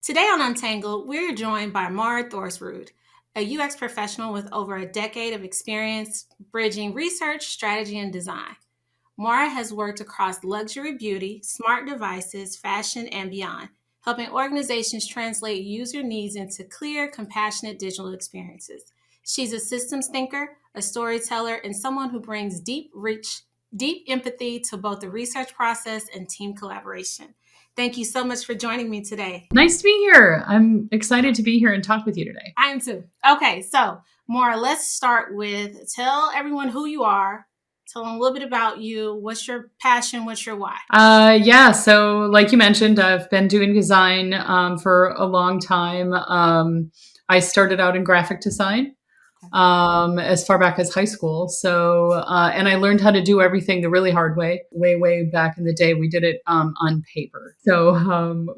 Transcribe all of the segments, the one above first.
Today on Untangled, we're joined by Thorsrud, a UX professional with over a decade of experience bridging research, strategy, and design. Mara has worked across luxury beauty, smart devices, fashion, and beyond, helping organizations translate user needs into clear, compassionate digital experiences. She's a systems thinker, a storyteller, and someone who brings deep empathy to both the research process and team collaboration. Thank you so much for joining me today. Nice to be here. I'm excited to be here and talk with you today. I am too. Okay, so Maura, let's start with tell everyone who you are. Tell them a little bit about you. What's your passion? What's your why? So like you mentioned, I've been doing design for a long time. I started out in graphic design as far back as high school. And I learned how to do everything the really hard way. Way back in the day, we did it on paper.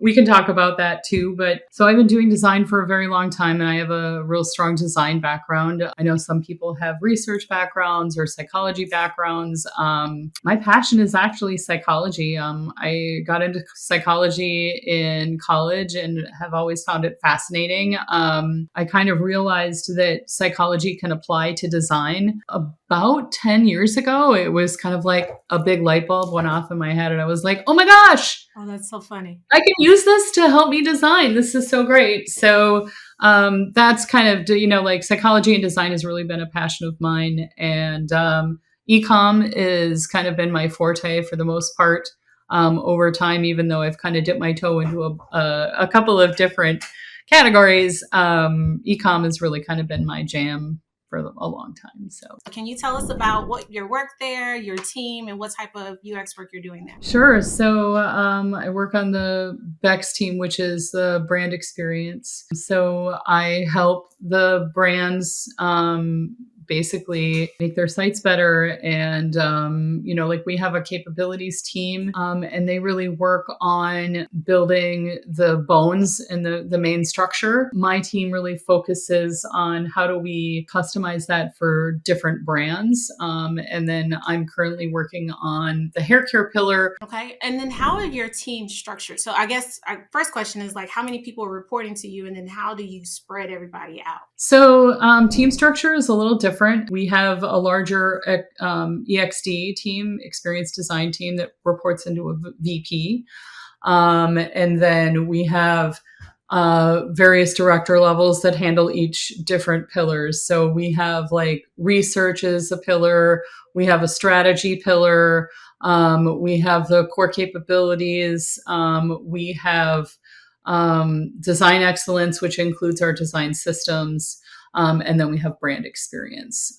We can talk about that too. But so I've been doing design for a very long time, and I have a real strong design background. I know some people have research backgrounds or psychology backgrounds. My passion is actually psychology. I got into psychology in college and have always found it fascinating. I kind of realized that psychology can apply to design about 10 years ago. It was kind of like a big light bulb went off in my head, and I was like, oh my gosh. Oh, that's so funny. I can use this to help me design. This is so great. So that's kind of, like psychology and design has really been a passion of mine. And e-com is kind of been my forte for the most part over time, even though I've kind of dipped my toe into a couple of different categories. E-com has really kind of been my jam for a long time. So can you tell us about what your work there, your team, and what type of UX work you're doing there? Sure. So I work on the Bex team, which is the brand experience. So I help the brands basically make their sites better. And, we have a capabilities team and they really work on building the bones and the main structure. My team really focuses on how do we customize that for different brands. And then I'm currently working on the hair care pillar. Okay. And then how are your teams structured? So I guess our first question is like, how many people are reporting to you? And then how do you spread everybody out? So team structure is a little different. We have a larger EXD team, experience design team, that reports into a VP. And then we have various director levels that handle each different pillars. So we have like research is a pillar. We have a strategy pillar. We have the core capabilities. We have design excellence, which includes our design systems. And then we have brand experience.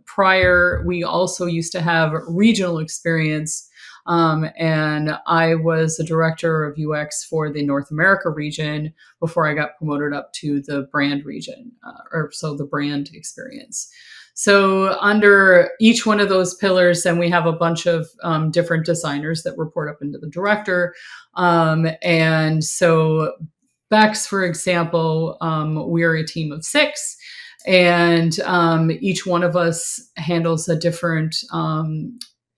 Prior, we also used to have regional experience. And I was a director of UX for the North America region before I got promoted up to the brand region, the brand experience. So under each one of those pillars, then we have a bunch of different designers that report up into the director. And so Bex, for example, we are a team of 6. And each one of us handles a different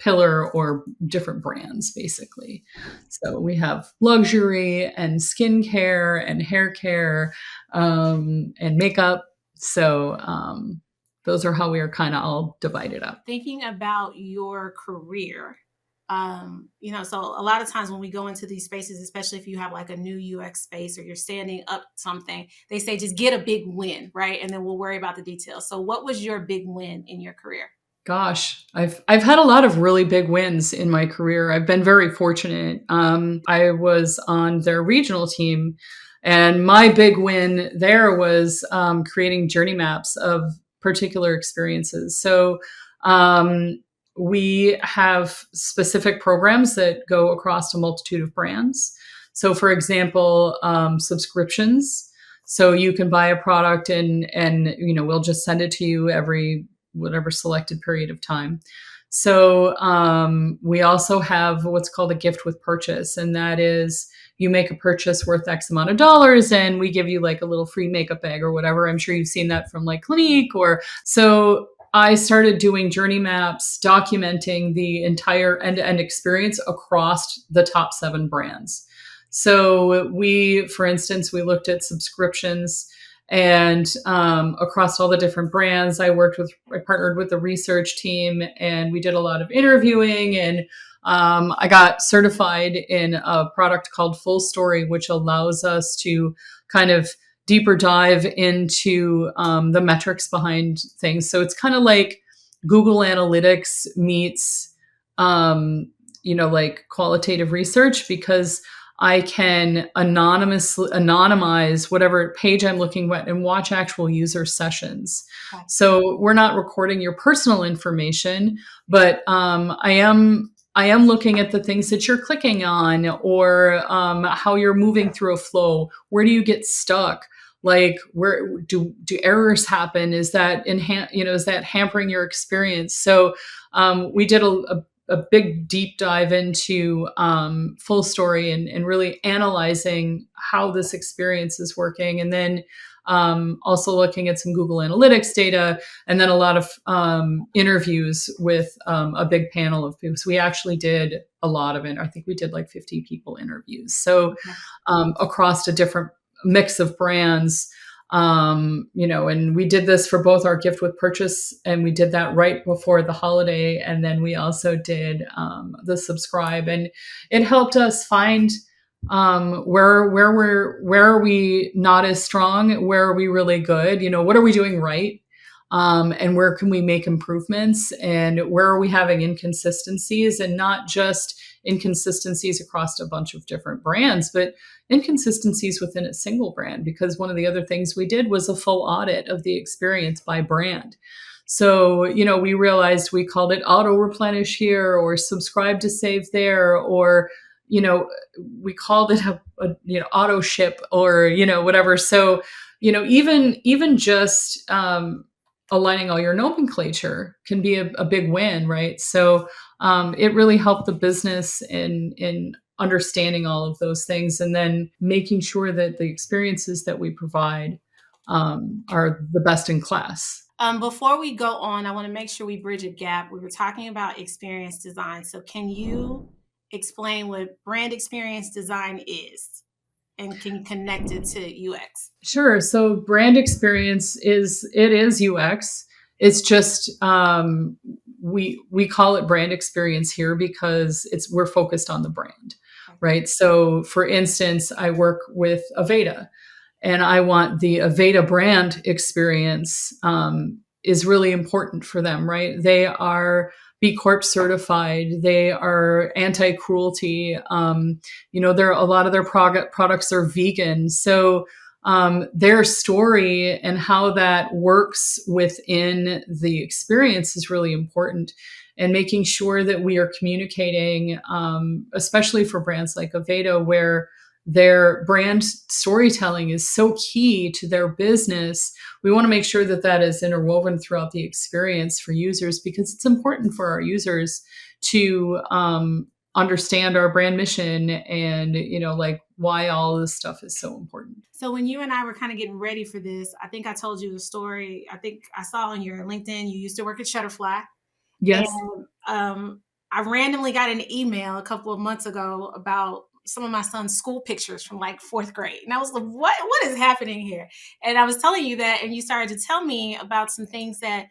pillar or different brands, basically. So we have luxury and skincare and hair care and makeup. So those are how we are kind of all divided up. Thinking about your career, so a lot of times when we go into these spaces, especially if you have like a new UX space or you're standing up something, they say just get a big win, right? And then we'll worry about the details. So what was your big win in your career? Gosh, I've had a lot of really big wins in my career. I've been very fortunate. I was on their regional team, and my big win there was creating journey maps of particular experiences. So we have specific programs that go across a multitude of brands. So for example, subscriptions. So you can buy a product and we'll just send it to you every whatever selected period of time. So we also have what's called a gift with purchase. And that is you make a purchase worth X amount of dollars and we give you like a little free makeup bag or whatever. I'm sure you've seen that from like Clinique so I started doing journey maps, documenting the entire end-to-end experience across the top 7 brands. So we, for instance, we looked at subscriptions and across all the different brands. I partnered with the research team, and we did a lot of interviewing, and I got certified in a product called Full Story, which allows us to kind of deeper dive into the metrics behind things. So it's kind of like Google Analytics meets, like qualitative research, because I can anonymize whatever page I'm looking at and watch actual user sessions. Okay. So we're not recording your personal information, but I am looking at the things that you're clicking on, or how you're moving through a flow. Where do you get stuck? Like, where do errors happen? Is that is that hampering your experience? So we did a big deep dive into Full Story, and really analyzing how this experience is working, and then also looking at some Google Analytics data, and then a lot of interviews with a big panel of people. So we actually did a lot of it. I think we did like 50 people interviews. So across a different mix of brands. And we did this for both our gift with purchase, and we did that right before the holiday. And then we also did the subscribe, and it helped us find where are we not as strong, where are we really good, what are we doing right, and where can we make improvements, and where are we having inconsistencies, and not just inconsistencies across a bunch of different brands, but inconsistencies within a single brand. Because one of the other things we did was a full audit of the experience by brand. So, we realized we called it auto replenish here, or subscribe to save there, or, we called it auto ship, or, whatever. So, even just aligning all your nomenclature can be a big win, right? So it really helped the business in understanding all of those things, and then making sure that the experiences that we provide are the best in class. Before we go on, I want to make sure we bridge a gap. We were talking about experience design. So can you explain what brand experience design is? And can you connect it to UX? Sure. So brand experience is UX. It's just we call it brand experience here because we're focused on the brand, right? So for instance, I work with Aveda, and I want the Aveda brand experience is really important for them, right? They are B Corp certified. They are anti-cruelty. There a lot of their products are vegan. So their story and how that works within the experience is really important. And making sure that we are communicating, especially for brands like Aveda, where their brand storytelling is so key to their business. We want to make sure that that is interwoven throughout the experience for users, because it's important for our users to understand our brand mission, and why all this stuff is so important. So when you and I were kind of getting ready for this, I think I told you the story. I think I saw on your LinkedIn you used to work at Shutterfly. Yes. And I randomly got an email a couple of months ago about some of my son's school pictures from like 4th grade. And I was like, what is happening here? And I was telling you that, and you started to tell me about some things that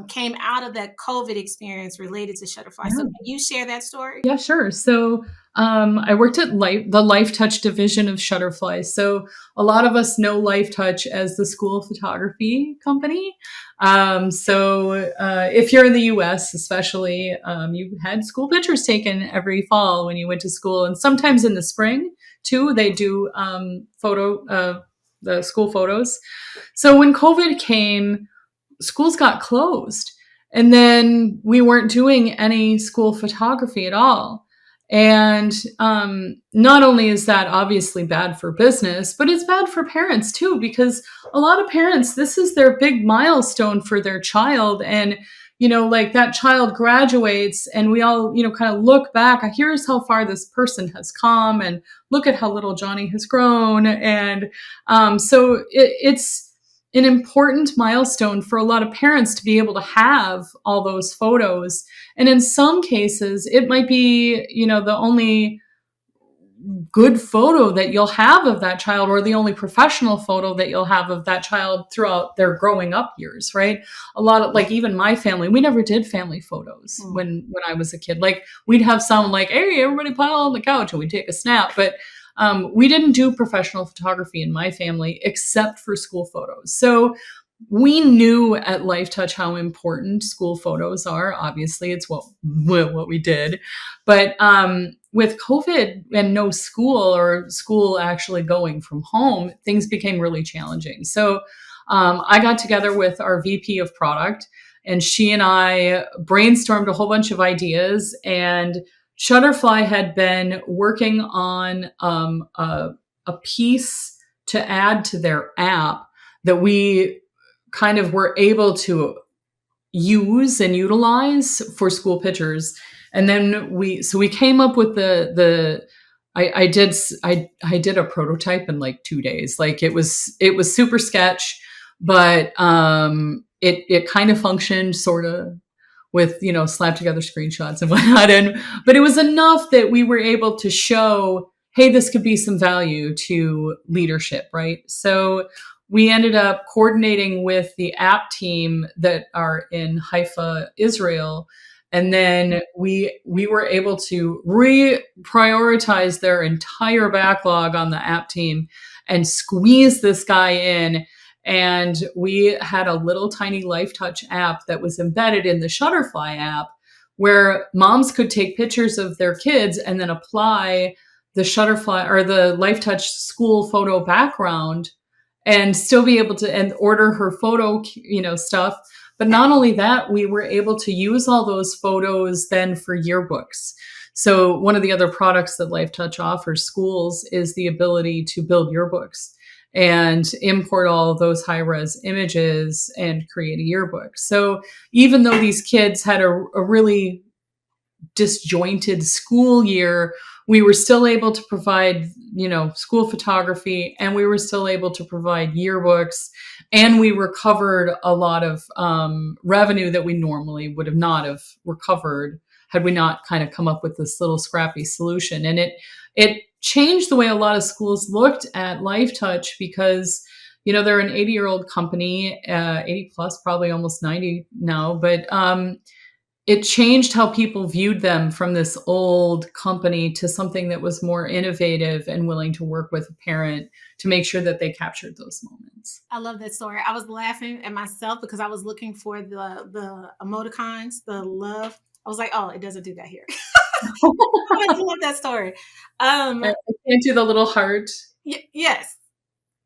came out of that COVID experience related to Shutterfly. So can you share that story? Yeah, sure. So I worked at the Life Touch division of Shutterfly. So a lot of us know Life Touch as the school of photography company. If you're in the US, especially, you had school pictures taken every fall when you went to school, and sometimes in the spring too. They do the school photos. So when COVID came, schools got closed. And then we weren't doing any school photography at all. And not only is that obviously bad for business, but it's bad for parents too, because a lot of parents, this is their big milestone for their child. And, that child graduates, and we all, kind of look back, here's how far this person has come, and look at how little Johnny has grown. And so it's an important milestone for a lot of parents to be able to have all those photos. And in some cases, it might be, the only good photo that you'll have of that child, or the only professional photo that you'll have of that child throughout their growing up years, right? A lot of, like, even my family, we never did family photos when I was a kid. Like, we'd have some like, hey, everybody pile on the couch and we'd take a snap. But we didn't do professional photography in my family except for school photos. So we knew at Life Touch how important school photos are. Obviously, it's what we did. But with COVID and no school, or school actually going from home, things became really challenging. So I got together with our VP of product, and she and I brainstormed a whole bunch of ideas. And Shutterfly had been working on a piece to add to their app that we kind of were able to use and utilize for school pictures. And then we came up with I did a prototype in like 2 days. Like, it was super sketch, but it kind of functioned sort of with, slap together screenshots and whatnot. But it was enough that we were able to show, hey, this could be some value to leadership, right? So we ended up coordinating with the app team that are in Haifa, Israel. And then we were able to reprioritize their entire backlog on the app team and squeeze this guy in. And we had a little tiny Life Touch app that was embedded in the Shutterfly app, where moms could take pictures of their kids and then apply the Shutterfly or the Life Touch school photo background and still be able to and order her photo, stuff. But not only that, we were able to use all those photos then for yearbooks. So one of the other products that Life Touch offers schools is the ability to build yearbooks and import all of those high-res images and create a yearbook. So even though these kids had a really disjointed school year, we were still able to provide, school photography, and we were still able to provide yearbooks, and we recovered a lot of revenue that we normally would have not have recovered had we not kind of come up with this little scrappy solution. And it changed the way a lot of schools looked at Life Touch, because they're an 80-year-old company, 80 plus, probably almost 90 now, but it changed how people viewed them from this old company to something that was more innovative and willing to work with a parent to make sure that they captured those moments. I love that story. I was laughing at myself because I was looking for the emoticons, the love. I was like, oh, it doesn't do that here. I love that story. I can't do the little heart. Yes.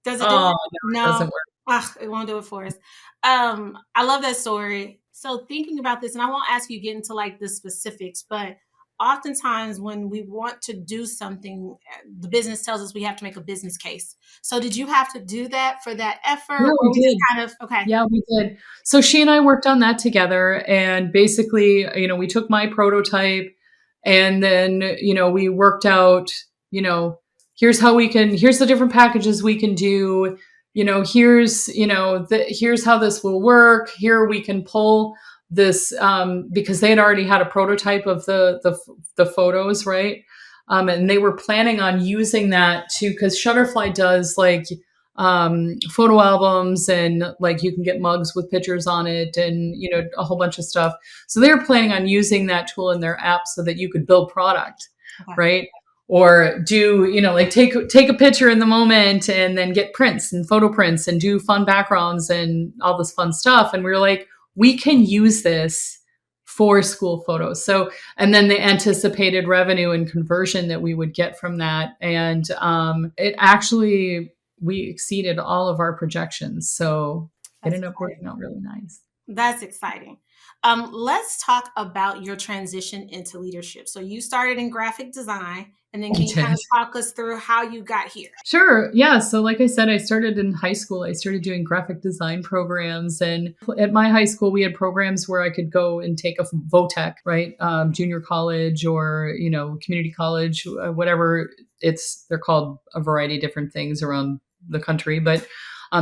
Does it do Oh, it? no, it doesn't work. It won't do it for us. I love that story. So thinking about this, and I won't ask you to get into like the specifics, but oftentimes when we want to do something, the business tells us we have to make a business case. So did you have to do that for that effort? Yeah, we did. Kind of, okay. Yeah, we did. So she and I worked on that together, and basically, we took my prototype, and then, we worked out, here's the different packages we can do. Here's how this will work. Here we can pull this, because they had already had a prototype of the photos, right? And they were planning on using that because Shutterfly does like photo albums, and like you can get mugs with pictures on it, and a whole bunch of stuff. So they were planning on using that tool in their app so that you could build product, right? Or do, like take a picture in the moment and then get prints and photo prints and do fun backgrounds and all this fun stuff. And we were like, we can use this for school photos. So, and then the anticipated revenue and conversion that we would get from that. And it actually, we exceeded all of our projections. So it ended up working out really nice. That's exciting. Let's talk about your transition into leadership. So you started in graphic design, and then can you kind of talk us through how you got here? Sure. Yeah. So like I said, I started in high school. I started doing graphic design programs. And at my high school, we had programs where I could go and take a VOTEC, right? Junior college or, community college, whatever they're called a variety of different things around the country. But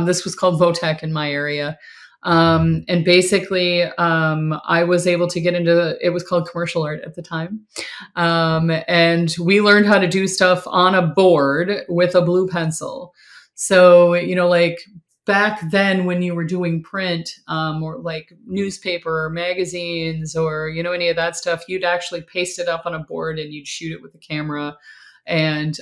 this was called VOTEC in my area. And basically, I was able to get into it was called commercial art at the time. And we learned how to do stuff on a board with a blue pencil. So, like back then when you were doing print, or like newspaper or magazines or, any of that stuff, you'd actually paste it up on a board and you'd shoot it with a camera. And,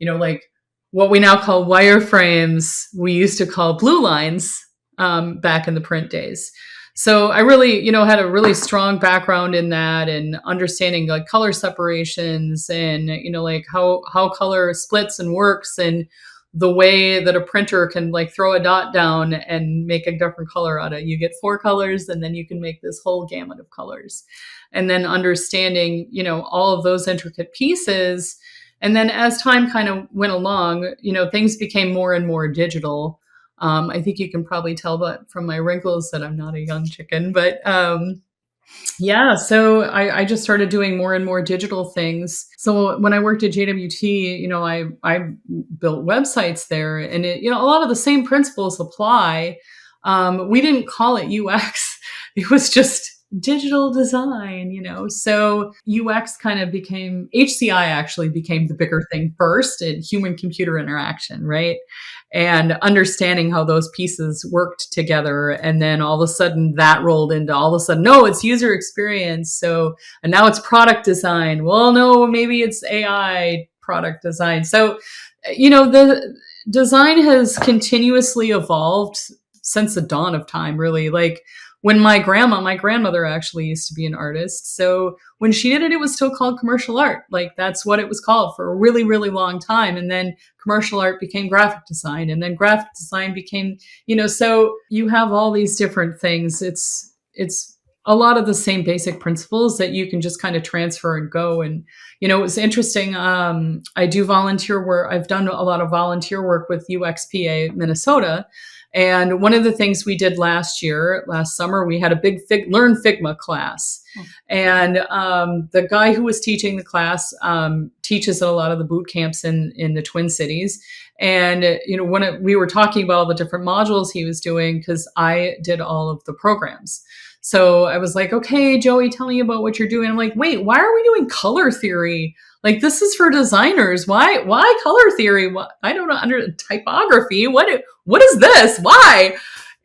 like what we now call wireframes, we used to call blue lines back in the print days. So I really, had a really strong background in that and understanding like color separations and, like how color splits and works and the way that a printer can like throw a dot down and make a different color out of it. You get 4 colors and then you can make this whole gamut of colors. And then understanding, all of those intricate pieces. And then as time kind of went along, things became more and more digital. I think you can probably tell that from my wrinkles that I'm not a young chicken, but yeah, so I just started doing more and more digital things. So when I worked at JWT, I built websites there, and a lot of the same principles apply. We didn't call it UX; it was just digital design, So UX kind of became HCI actually became the bigger thing first, in human computer interaction, right? And understanding how those pieces worked together. And then all of a sudden that rolled into all of a sudden, no, it's user experience. So, and now it's product design. Well, no, maybe it's AI product design. So, the design has continuously evolved since the dawn of time, really. Like when my grandmother actually used to be an artist. So when she did it, it was still called commercial art. Like that's what it was called for a really, really long time. And then commercial art became graphic design, and then graphic design became, so you have all these different things. It's a lot of the same basic principles that you can just kind of transfer and go. And, it was interesting. I do volunteer work. I've done a lot of volunteer work with UXPA Minnesota. And one of the things we did last summer, we had a big Learn Figma class. And the guy who was teaching the class teaches at a lot of the boot camps in the Twin Cities. And, when we were talking about all the different modules he was doing, because I did all of the programs. So I was like, okay, Joey, tell me about what you're doing. I'm like, wait, why are we doing color theory? Like, this is for designers. Why color theory? I don't know, under typography. What is this? Why?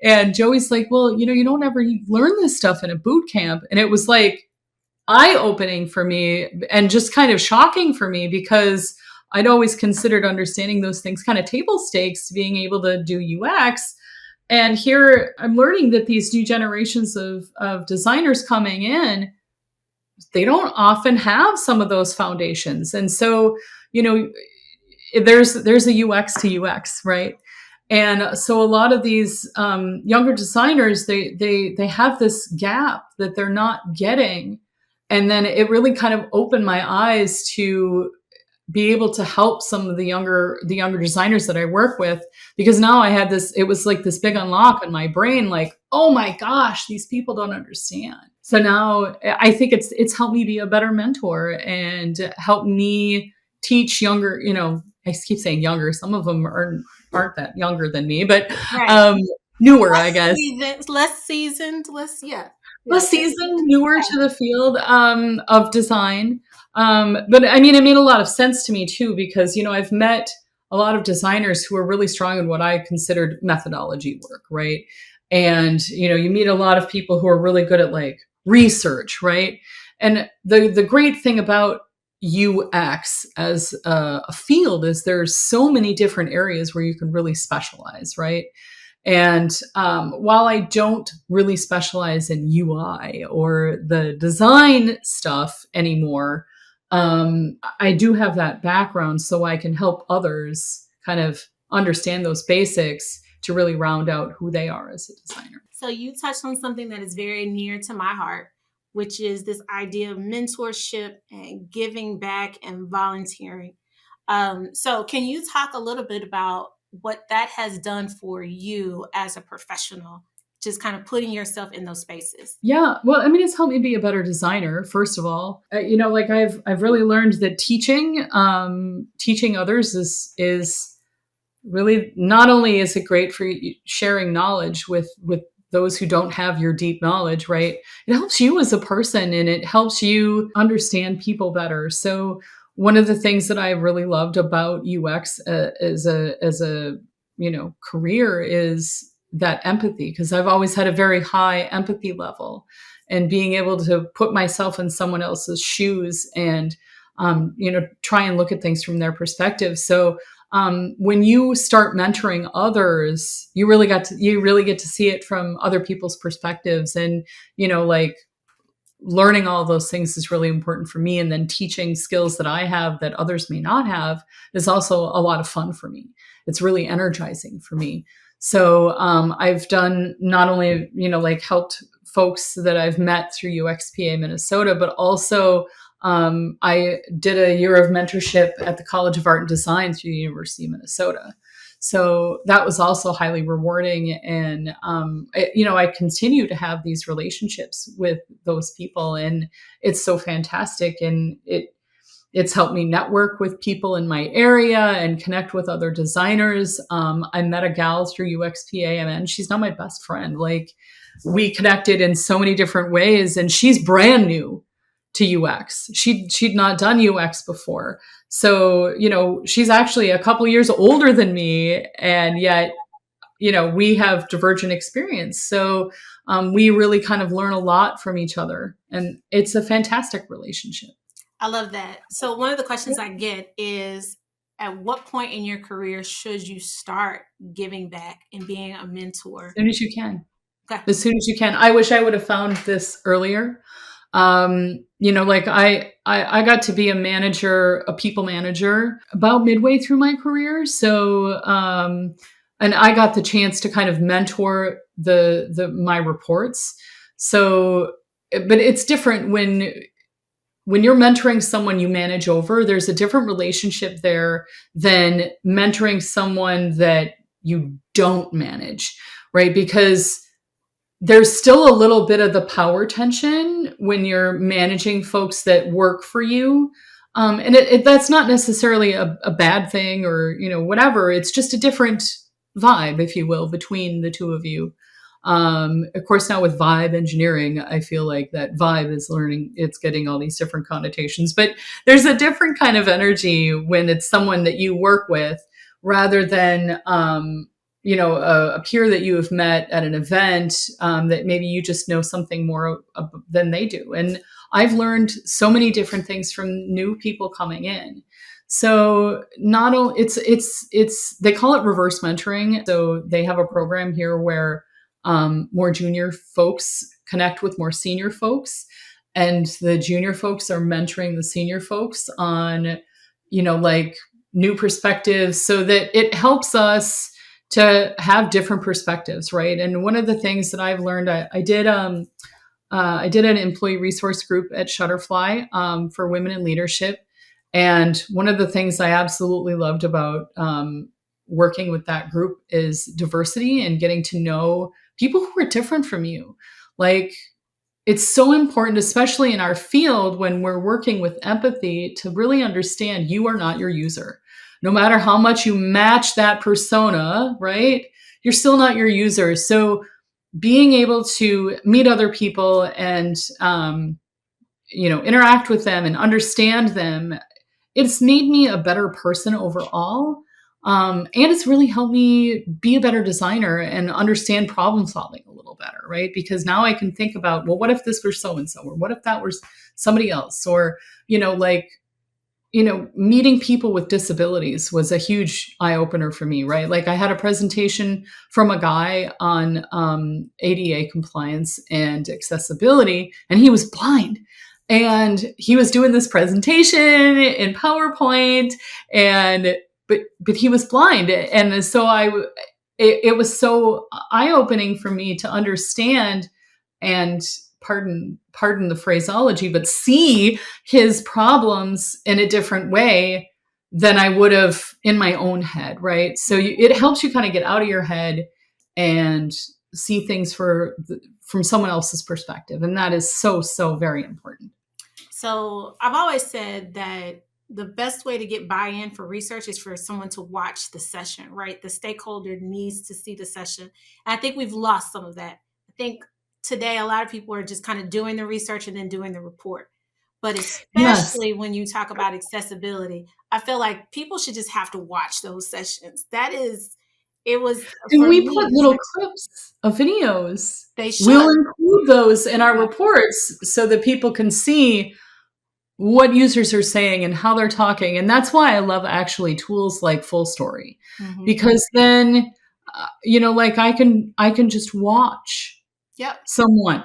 And Joey's like, well, you don't ever learn this stuff in a boot camp. And it was like eye-opening for me and just kind of shocking for me, because I'd always considered understanding those things kind of table stakes to being able to do UX. And here I'm learning that these new generations of designers coming in, they don't often have some of those foundations. And so, there's a UX to UX, right? And so a lot of these younger designers, they have this gap that they're not getting. And then it really kind of opened my eyes to be able to help some of the younger designers that I work with, because now I had this, it was like this big unlock in my brain, like, oh my gosh, these people don't understand. So now I think it's helped me be a better mentor and help me teach younger, I keep saying younger, some of them aren't that younger than me, but right. Newer, I guess. Less seasoned, less seasoned, newer to the field of design. But I mean, it made a lot of sense to me too, because, I've met a lot of designers who are really strong in what I considered methodology work, right? And, you meet a lot of people who are really good at like research, right? And the great thing about UX as a field is there's so many different areas where you can really specialize, right? And while I don't really specialize in UI or the design stuff anymore, I do have that background so I can help others kind of understand those basics to really round out who they are as a designer. So you touched on something that is very near to my heart, which is this idea of mentorship and giving back and volunteering. So can you talk a little bit about what that has done for you as a professional, just kind of putting yourself in those spaces? Yeah, well, I mean, it's helped me be a better designer, first of all. Like I've really learned that teaching others is really, not only is it great for sharing knowledge with those who don't have your deep knowledge, right? It helps you as a person and it helps you understand people better. So one of the things that I really loved about UX as a career is that empathy, because I've always had a very high empathy level, and being able to put myself in someone else's shoes and try and look at things from their perspective. So when you start mentoring others, you really get to see it from other people's perspectives, and like learning all those things is really important for me. And then teaching skills that I have that others may not have is also a lot of fun for me. It's really energizing for me. So I've done not only like helped folks that I've met through UXPA Minnesota, but also I did a year of mentorship at the College of Art and Design through the University of Minnesota. So that was also highly rewarding. And, I continue to have these relationships with those people, and it's so fantastic. And it's helped me network with people in my area and connect with other designers. I met a gal through UXPA, and she's now my best friend. Like, we connected in so many different ways, and she's brand new to UX. She'd not done UX before. So, she's actually a couple years older than me, and yet, we have divergent experience. So, we really kind of learn a lot from each other, and it's a fantastic relationship. I love that. So one of the questions I get is, at what point in your career should you start giving back and being a mentor? As soon as you can. Okay. As soon as you can. I wish I would have found this earlier. Like I got to be a people manager about midway through my career. So, and I got the chance to kind of mentor my reports. So, but it's different when you're mentoring someone you manage over. There's a different relationship there than mentoring someone that you don't manage, right? Because there's still a little bit of the power tension when you're managing folks that work for you. And that's not necessarily a bad thing or, whatever. It's just a different vibe, if you will, between the two of you. Of course, now with vibe engineering, I feel like that vibe is it's getting all these different connotations, but there's a different kind of energy when it's someone that you work with rather than, a peer that you have met at an event that maybe you just know something more than they do. And I've learned so many different things from new people coming in. So not only it's they call it reverse mentoring. So they have a program here where more junior folks connect with more senior folks, and the junior folks are mentoring the senior folks on, like new perspectives, so that it helps us to have different perspectives, right? And one of the things that I've learned, I did an employee resource group at Shutterfly for women in leadership, and one of the things I absolutely loved about working with that group is diversity and getting to know people who are different from you. Like, it's so important, especially in our field when we're working with empathy, to really understand you are not your user. No matter how much you match that persona, right? You're still not your user. So being able to meet other people and, interact with them and understand them, it's made me a better person overall. And it's really helped me be a better designer and understand problem solving a little better, right? Because now I can think about, well, what if this were so-and-so, or what if that was somebody else? Or, meeting people with disabilities was a huge eye opener for me, right? Like, I had a presentation from a guy on ADA compliance and accessibility, and he was blind. And he was doing this presentation in PowerPoint, but he was blind. And so it was so eye-opening for me to understand and pardon the phraseology, but see his problems in a different way than I would have in my own head, right? So it helps you kind of get out of your head and see things from someone else's perspective. And that is so, so very important. So I've always said that the best way to get buy-in for research is for someone to watch the session, right? The stakeholder needs to see the session. And I think we've lost some of that. I think today a lot of people are just kind of doing the research and then doing the report. But Yes. especially when you talk about accessibility, I feel like people should just have to watch those sessions. That is, it was And for we put me, little clips of videos. they We'll should. include those in our Yeah. reports so that people can see what users are saying and how they're talking. And that's why I love actually tools like Full Story, Hmm. because then, like I can just watch Yep. someone,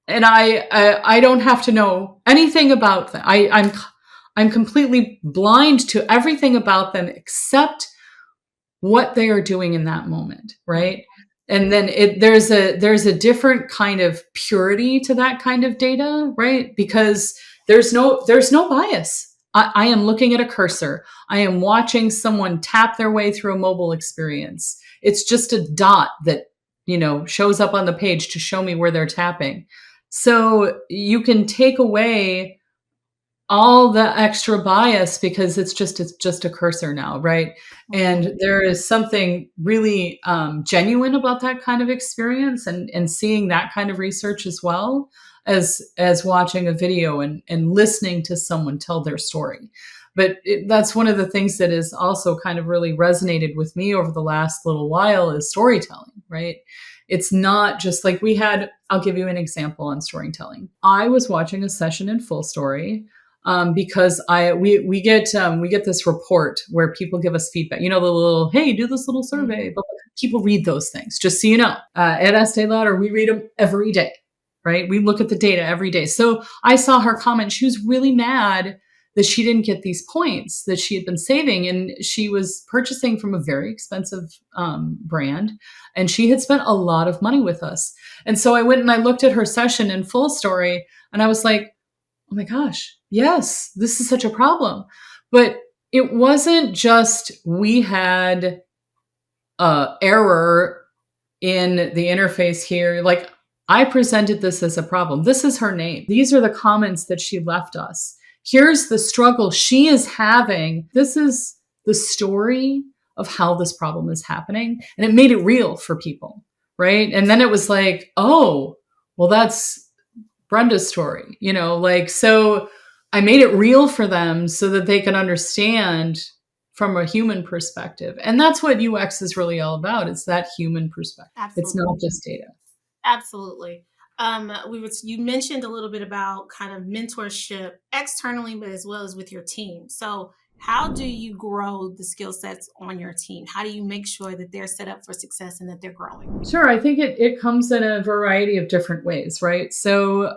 and I don't have to know anything about them. I'm completely blind to everything about them except what they are doing in that moment, Mhm. right? And then there's a different kind of purity to that kind of data, right? Because there's no bias. I am looking at a cursor. I am watching someone tap their way through a mobile experience. It's just a dot that shows up on the page to show me where they're tapping. So you can take away all the extra bias because it's just a cursor now, right? Mhm. And there is something really genuine about that kind of experience, and seeing that kind of research as well as watching a video and listening to someone tell their story. But that's one of the things that has also kind of really resonated with me over the last little while is storytelling, right? It's not just like I'll give you an example on storytelling. I was watching a session in Full Story because we get this report where people give us feedback. The little, hey, do this little survey. Mhm. But people read those things, just so you know. At Estee Lauder, we read them every day, right? We look at the data every day. So I saw her comment. She was really mad that she didn't get these points that she had been saving, and she was purchasing from a very expensive brand, and she had spent a lot of money with us. And so I went and I looked at her session in Full Story, and I was like, oh my gosh, yes, this is such a problem. But it wasn't just we had error in the interface here. Like, I presented this as a problem. This is her name. These are the comments that she left us. Here's the struggle she is having. This is the story of how this problem is happening. And it made it real for people, right? And then it was like, oh, well, that's Brenda's story, so I made it real for them so that they can understand from a human perspective. And that's what UX is really all about. It's that human perspective. It's not Absolutely. just data. Absolutely. You mentioned a little bit about kind of mentorship externally, but as well as with your team. So, how do you grow the skill sets on your team? How do you make sure that they're set up for success and that they're growing? Sure, I think it comes in a variety of different ways, right? So,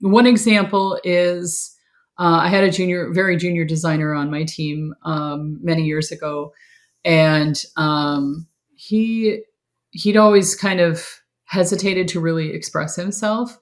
one example is I had a very junior designer on my team many years ago, and he'd always kind of hesitated to really express himself.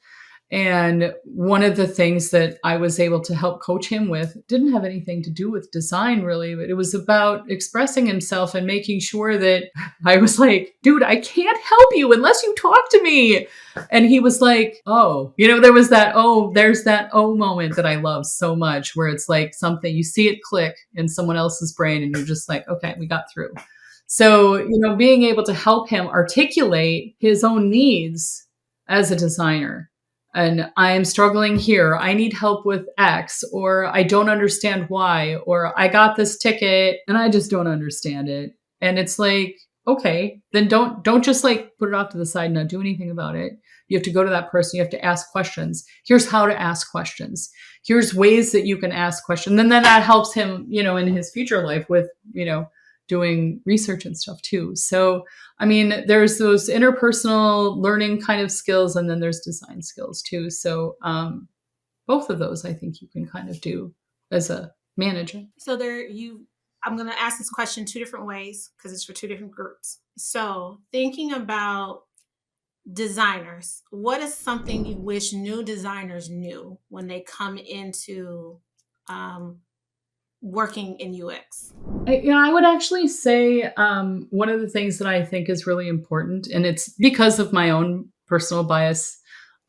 And one of the things that I was able to help coach him with didn't have anything to do with design, really, but it was about expressing himself and making sure that I was like, dude, I can't help you unless you talk to me. And he was like, oh, there was there's that oh moment that I love so much, where it's like something you see it click in someone else's brain and you're just like, okay, we got through. So, being able to help him articulate his own needs as a designer. And I am struggling here. I need help with X, or I don't understand Y, or I got this ticket and I just don't understand it. And it's like, okay, then don't just like put it off to the side and not do anything about it. You have to go to that person. You have to ask questions. Here's how to ask questions. Here's ways that you can ask questions. And then that helps him, in his future life with, doing research and stuff too. So, I mean, there's those interpersonal learning kind of skills, and then there's design skills too. So, both of those, I think you can kind of do as a manager. So I'm going to ask this question two different ways because it's for two different groups. So, thinking about designers, what is something you wish new designers knew when they come into um, working in UX? I would actually say one of the things that I think is really important, and it's because of my own personal bias.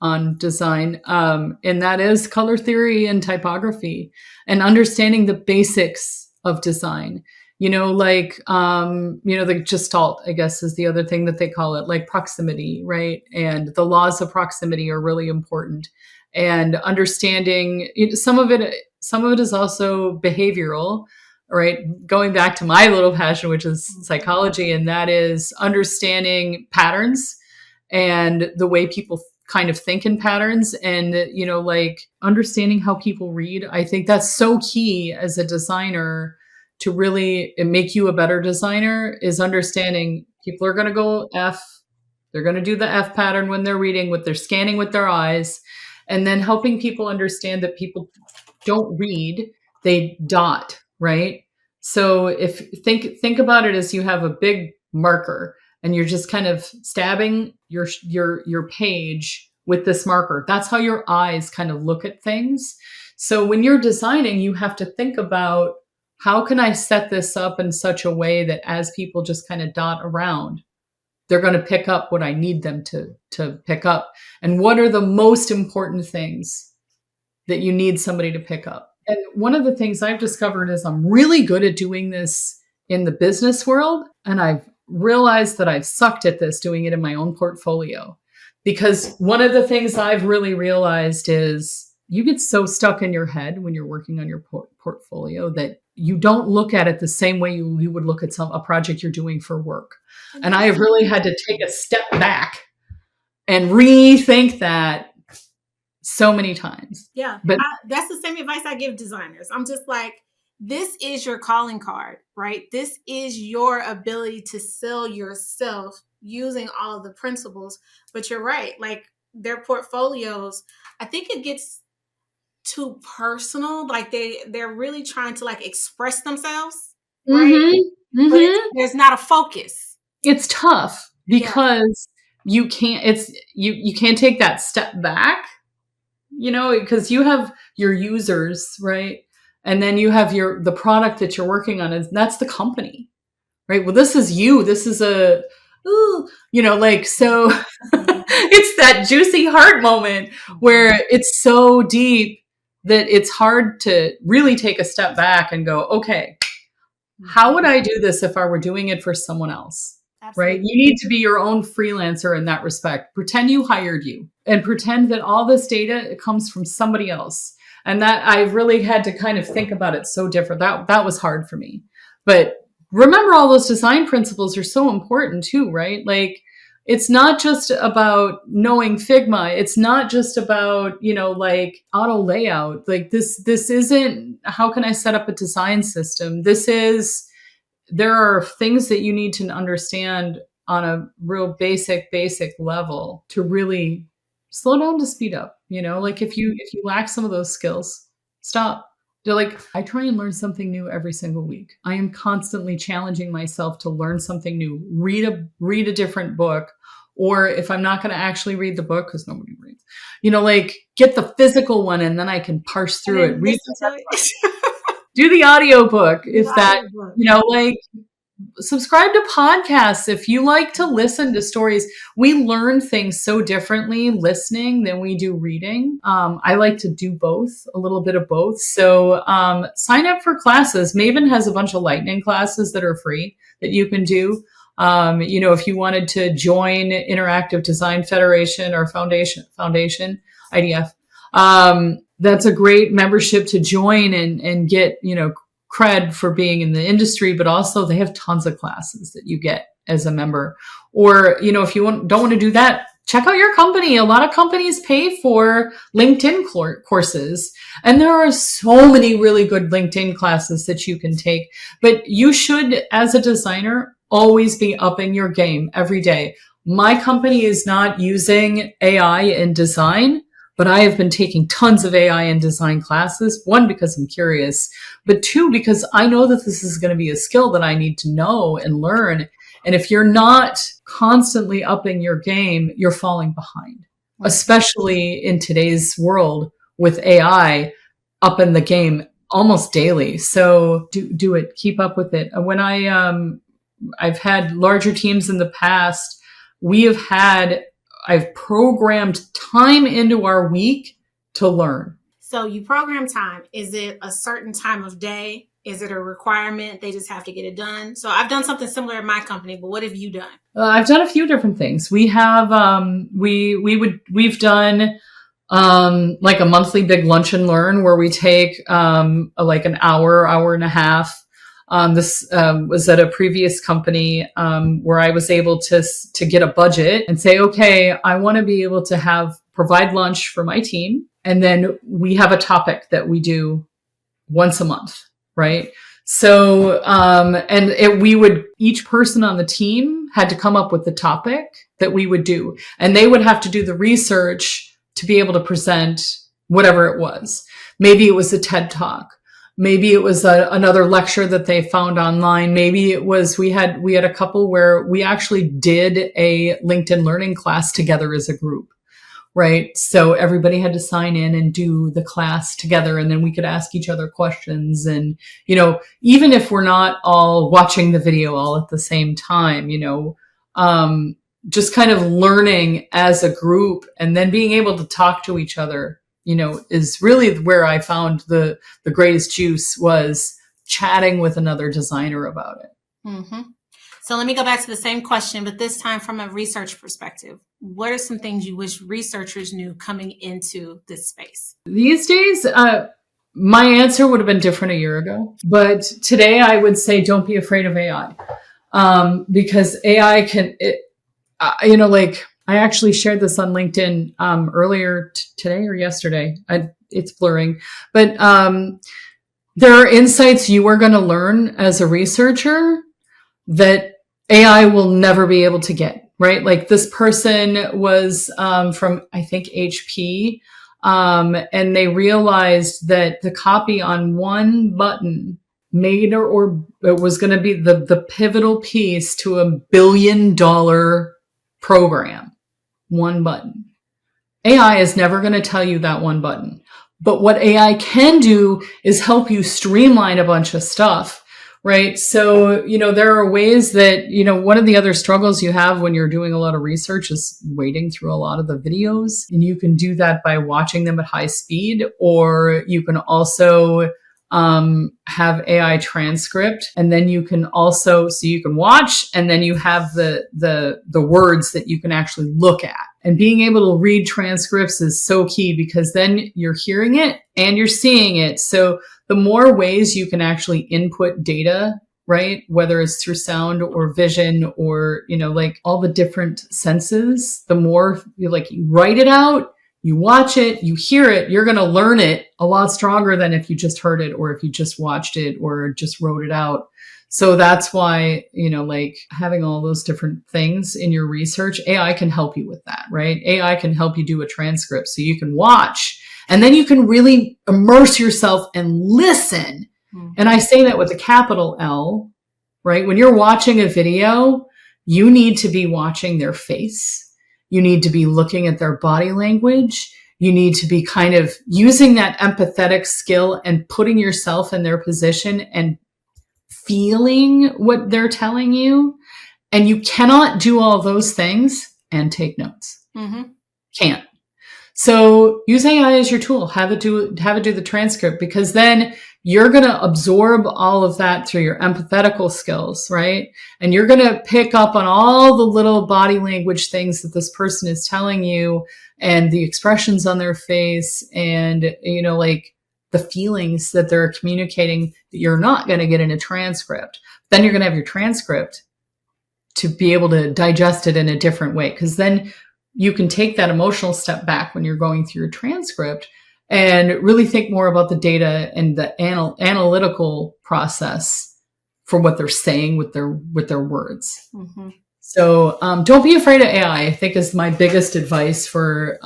on design, and that is color theory and typography and understanding the basics of design. The Gestalt, I guess, is the other thing that they call it, like proximity, right? And the laws of proximity are really important. And understanding some of it is also behavioral, right? Going back to my little passion, which is psychology, and that is understanding patterns and the way people kind of think in patterns, and like understanding how people read. I think that's so key as a designer to really make you a better designer, is understanding people are going to go F. They're going to do the F pattern when they're reading, what they're scanning with their eyes, and then helping people understand that people don't read, they dot, right? So if think about it as you have a big marker and you're just kind of stabbing your page with this marker. That's how your eyes kind of look at things. So when you're designing, you have to think about, how can I set this up in such a way that as people just kind of dot around, they're going to pick up what I need them to pick up? And what are the most important things that you need somebody to pick up? And one of the things I've discovered is I'm really good at doing this in the business world. And I've realized that I've sucked at this doing it in my own portfolio. Because one of the things I've really realized is you get so stuck in your head when you're working on your portfolio that you don't look at it the same way you would look at a project you're doing for work. And I have really had to take a step back and rethink that so many times. Yeah. But that's the same advice I give designers. I'm just like, this is your calling card, right? This is your ability to sell yourself using all of the principles. But you're right. Like, their portfolios, I think it gets too personal. Like they're really trying to like express themselves, right? But there's not a focus. It's tough because you can't, you can't take that step back, because you have your users, right? And then you have the product that you're working on, and that's the company, right? Well, this is you. This is so it's that juicy heart moment where it's so deep that it's hard to really take a step back and go, okay, how would I do this if I were doing it for someone else? Absolutely. Right? You need to be your own freelancer in that respect. Pretend you hired you and pretend that all this data comes from somebody else. And that I really had to kind of think about it so different. That was hard for me. But remember, all those design principles are so important too, right? Like, it's not just about knowing Figma. It's not just about, like auto layout. Like this isn't, how can I set up a design system? There are things that you need to understand on a real basic level to really slow down to speed up. Like if you lack some of those skills, stop. They're like, I try and learn something new every single week. I am constantly challenging myself to learn something new, read a different book. Or if I'm not going to actually read the book, because nobody reads, like get the physical one and then I can parse through it, read do the audiobook. Like subscribe to podcasts. If you like to listen to stories, we learn things so differently listening than we do reading. I like to do both, a little bit of both. So sign up for classes. Maven has a bunch of lightning classes that are free that you can do. If you wanted to join Interactive Design Federation or Foundation, IDF, that's a great membership to join and get, cred for being in the industry, but also they have tons of classes that you get as a member. Or, if you don't want to do that, check out your company. A lot of companies pay for LinkedIn courses, and there are so many really good LinkedIn classes that you can take. But you should, as a designer, always be upping your game every day. My company is not using AI in design, but I have been taking tons of AI and design classes. One, because I'm curious, but two, because I know that this is going to be a skill that I need to know and learn. And if you're not constantly upping your game, you're falling behind, especially in today's world with AI upping the game almost daily. So do it, keep up with it. When I've had larger teams in the past, we have had I've programmed time into our week to learn. So you program time. Is it a certain time of day? Is it a requirement? They just have to get it done. So I've done something similar in my company, but what have you done? I've done a few different things. We have we've done like a monthly big lunch and learn where we take like an hour and a half. This was at a previous company where I was able to get a budget and say, okay, I want to be able to provide lunch for my team. And then we have a topic that we do once a month, right? So, each person on the team had to come up with the topic that we would do. And they would have to do the research to be able to present whatever it was. Maybe it was a TED Talk. Maybe it was another lecture that they found online. Maybe it was, we had a couple where we actually did a LinkedIn learning class together as a group. Right. So everybody had to sign in and do the class together, and then we could ask each other questions. And, even if we're not all watching the video all at the same time, just kind of learning as a group and then being able to talk to each other, is really where I found the greatest juice, was chatting with another designer about it. Mm-hmm. So let me go back to the same question, but this time from a research perspective. What are some things you wish researchers knew coming into this space? These days, my answer would have been different a year ago. But today I would say don't be afraid of AI. Because AI I actually shared this on LinkedIn earlier today or yesterday. It's blurring. But there are insights you are going to learn as a researcher that AI will never be able to get, right? Like this person was from, I think, HP, and they realized that the copy on one button made or it was going to be the pivotal piece to $1 billion program. One button. AI is never going to tell you that one button. But what AI can do is help you streamline a bunch of stuff. Right. So, there are ways that, one of the other struggles you have when you're doing a lot of research is wading through a lot of the videos. And you can do that by watching them at high speed, or you can also have AI transcript. And then you can also, so you can watch, and then you have the words that you can actually look at. And being able to read transcripts is so key, because then you're hearing it and you're seeing it. So the more ways you can actually input data, right? Whether it's through sound or vision or, all the different senses, the more you write it out, you watch it, you hear it, you're going to learn it a lot stronger than if you just heard it or if you just watched it or just wrote it out. So that's why, having all those different things in your research, AI can help you with that, right? AI can help you do a transcript so you can watch, and then you can really immerse yourself and listen. Mm-hmm. And I say that with a capital L, right? When you're watching a video, you need to be watching their face. You need to be looking at their body language. You need to be kind of using that empathetic skill and putting yourself in their position and feeling what they're telling you. And you cannot do all those things and take notes. Mm-hmm. Can't. So use AI as your tool. Have it do the transcript, because then you're going to absorb all of that through your empathetical skills, right? And you're going to pick up on all the little body language things that this person is telling you, and the expressions on their face, and, the feelings that they're communicating that you're not going to get in a transcript. Then you're going to have your transcript to be able to digest it in a different way, because then you can take that emotional step back when you're going through your transcript and really think more about the data and the analytical process for what they're saying with their words. Mm-hmm. So don't be afraid of AI, I think, is my biggest advice for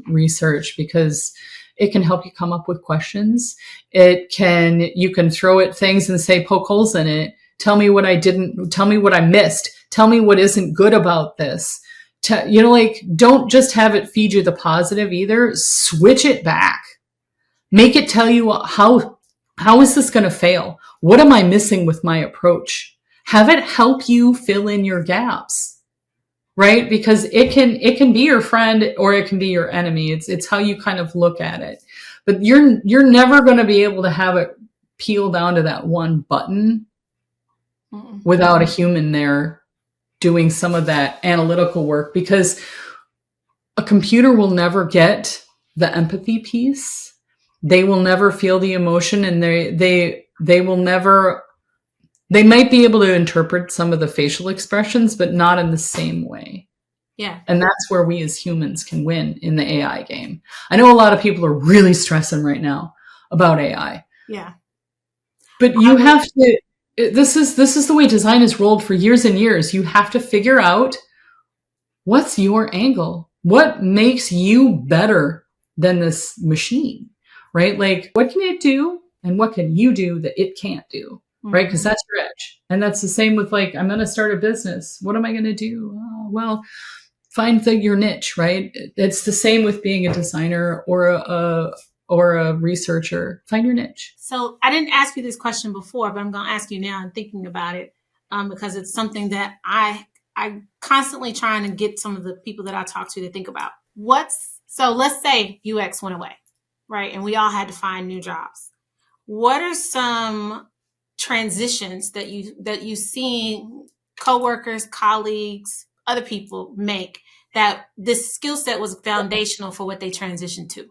research, because it can help you come up with questions. You can throw at things and say, poke holes in it. Tell me what I didn't, tell me what I missed. Tell me what isn't good about this. Don't just have it feed you the positive either. Switch it back. Make it tell you how is this going to fail? What am I missing with my approach? Have it help you fill in your gaps. right? Because it can be your friend or it can be your enemy. It's how you kind of look at it. But you're never going to be able to have it peel down to that one button without a human there doing some of that analytical work, because a computer will never get the empathy piece. They will never feel the emotion, and they will never. They might be able to interpret some of the facial expressions, but not in the same way. Yeah. And that's where we as humans can win in the AI game. I know a lot of people are really stressing right now about AI. Yeah. But you have to, this is the way design is rolled for years and years. You have to figure out what's your angle. What makes you better than this machine, right? Like, what can it do and what can you do that it can't do? Right? Because that's your edge. And that's the same with, like, I'm going to start a business. What am I going to do? Oh, well, find your niche, right? It's the same with being a designer or a researcher. Find your niche. So I didn't ask you this question before, but I'm going to ask you now. I'm thinking about it because it's something that I'm constantly trying to get some of the people that I talk to think about. So let's say UX went away, right? And we all had to find new jobs. What are some transitions that you see coworkers, colleagues, other people make that this skill set was foundational for what they transitioned to?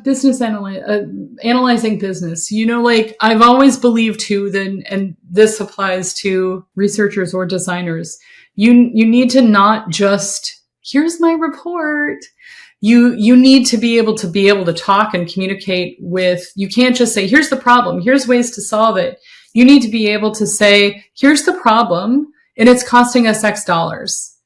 Business analyzing business. Like, I've always believed too, that, and this applies to researchers or designers, you need to not just, here's my report. You need to be able to talk and communicate with, you can't just say, here's the problem, here's ways to solve it. You need to be able to say, here's the problem, and it's costing us X dollars.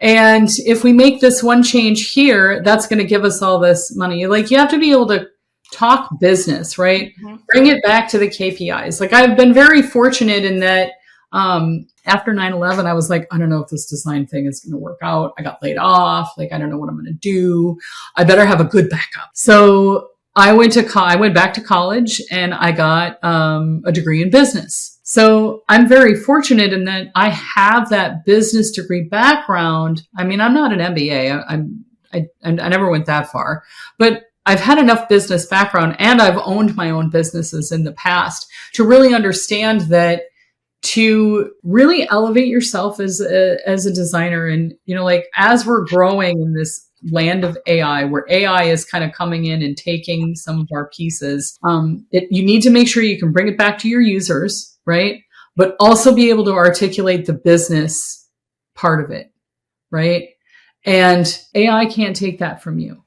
And if we make this one change here, that's going to give us all this money. Like, you have to be able to talk business, right? Mm-hmm. Bring it back to the KPIs. Like, I've been very fortunate in that after 9/11, I was like, I don't know if this design thing is going to work out. I got laid off. Like, I don't know what I'm going to do. I better have a good backup. So I went back to college and I got a degree in business. So I'm very fortunate in that I have that business degree background. I mean, I'm not an MBA. I never went that far, but I've had enough business background, and I've owned my own businesses in the past to really understand that to really elevate yourself as a designer. And, like, as we're growing in this land of AI, where AI is kind of coming in and taking some of our pieces, you need to make sure you can bring it back to your users, right? But also be able to articulate the business part of it, right? And AI can't take that from you.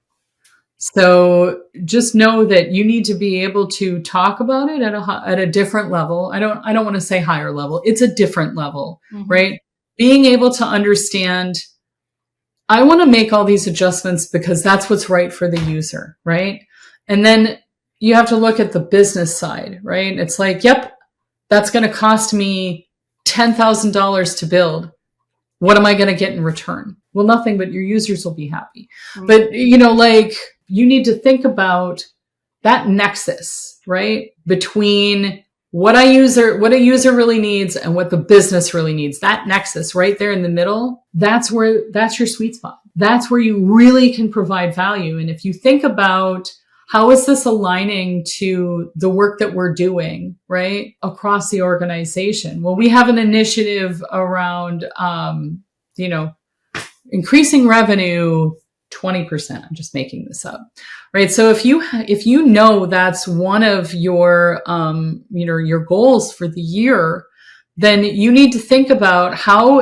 So just know that you need to be able to talk about it at a different level. I don't want to say higher level. It's a different level, right? Being able to understand, I want to make all these adjustments because that's what's right for the user, right? And then you have to look at the business side, right? It's like, yep, that's going to cost me $10,000 to build. What am I going to get in return? Well, nothing, but your users will be happy. But, like, you need to think about that nexus, right? Between what a user really needs and what the business really needs. That nexus right there in the middle, that's your sweet spot. That's where you really can provide value. And if you think about how is this aligning to the work that we're doing, right, across the organization? Well, we have an initiative around, increasing revenue 20%. I'm just making this up, right? So if you know that's one of your, your goals for the year, then you need to think about how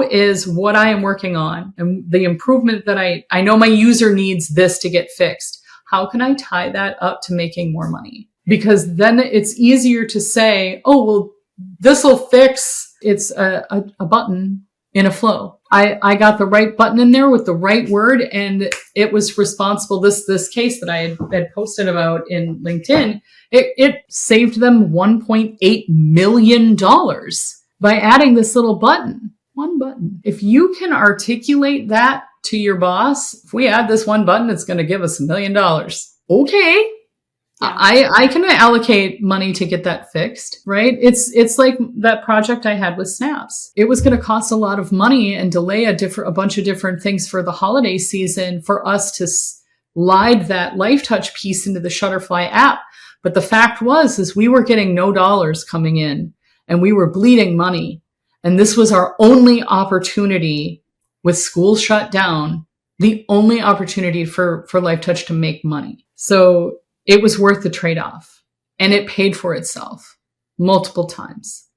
is what I am working on and the improvement that I know my user needs this to get fixed. How can I tie that up to making more money? Because then it's easier to say, oh, well, this will fix, it's a button in a flow. I got the right button in there with the right word, and it was responsible. This case that I had posted about in LinkedIn, it saved them $1.8 million by adding this little button. One button. If you can articulate that to your boss, if we add this one button, it's going to give us $1 million. Okay. Yeah. I can allocate money to get that fixed, right? It's like that project I had with Snaps. It was going to cost a lot of money and delay a bunch of different things for the holiday season for us to slide that Life Touch piece into the Shutterfly app. But the fact is we were getting no dollars coming in and we were bleeding money. And this was our only opportunity with school shut down, the only opportunity for Life Touch to make money. So it was worth the trade-off, and it paid for itself multiple times.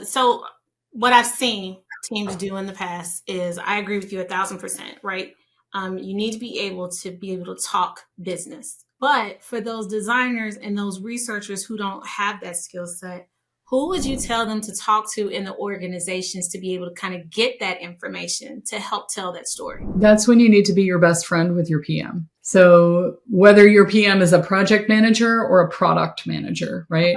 So what I've seen teams do in the past is, I agree with you 1,000%, right? You need to be able to talk business. But for those designers and those researchers who don't have that skill set, who would you tell them to talk to in the organizations to be able to kind of get that information to help tell that story? That's when you need to be your best friend with your PM. So whether your PM is a project manager or a product manager, right?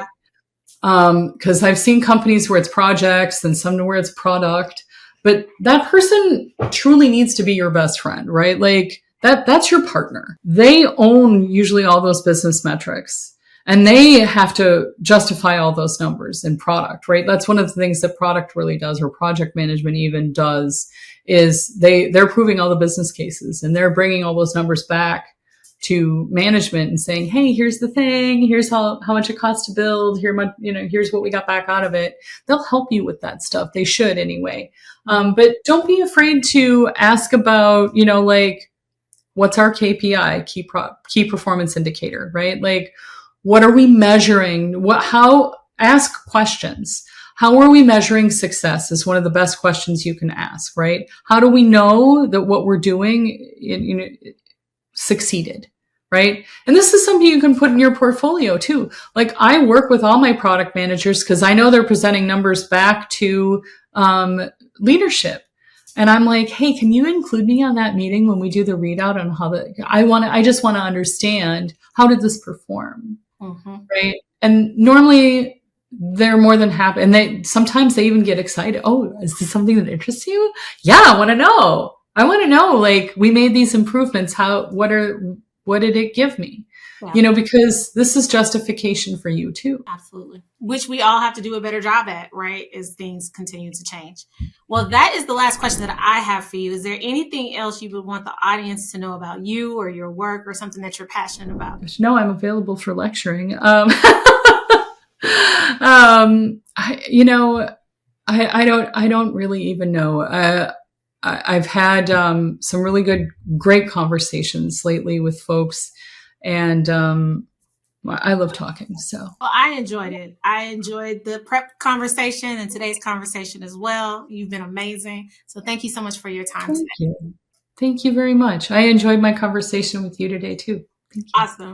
Because I've seen companies where it's projects and some where it's product, but that person truly needs to be your best friend, right? Like that's your partner. They own usually all those business metrics. And they have to justify all those numbers in product, right? That's one of the things that product really does, or project management even does, is they're proving all the business cases and they're bringing all those numbers back to management and saying, hey, here's the thing, here's how much it costs to build, here's what we got back out of it. They'll help you with that stuff. They should anyway. But don't be afraid to ask about, like, what's our KPI, key performance indicator, right? Like, what are we measuring? Ask questions. How are we measuring success is one of the best questions you can ask, right? How do we know that what we're doing succeeded, right? And this is something you can put in your portfolio too. Like, I work with all my product managers because I know they're presenting numbers back to leadership. And I'm like, hey, can you include me on that meeting when we do the readout on how I just want to understand, how did this perform? Mm-hmm. Right. And normally they're more than happy. And sometimes they even get excited. Oh, is this something that interests you? Yeah. I want to know, like, we made these improvements. What did it give me? Yeah. Because this is justification for you too. Absolutely. Which we all have to do a better job at, right? As things continue to change. Well, that is the last question that I have for you. Is there anything else you would want the audience to know about you or your work, or something that you're passionate about? No, I'm available for lecturing. I don't really even know. I've had some really great conversations lately with folks, and I love talking. So, well, I enjoyed it. I enjoyed the prep conversation and today's conversation as well. You've been amazing. So thank you so much for your time today. Thank you very much. I enjoyed my conversation with you today too. Thank you. Awesome.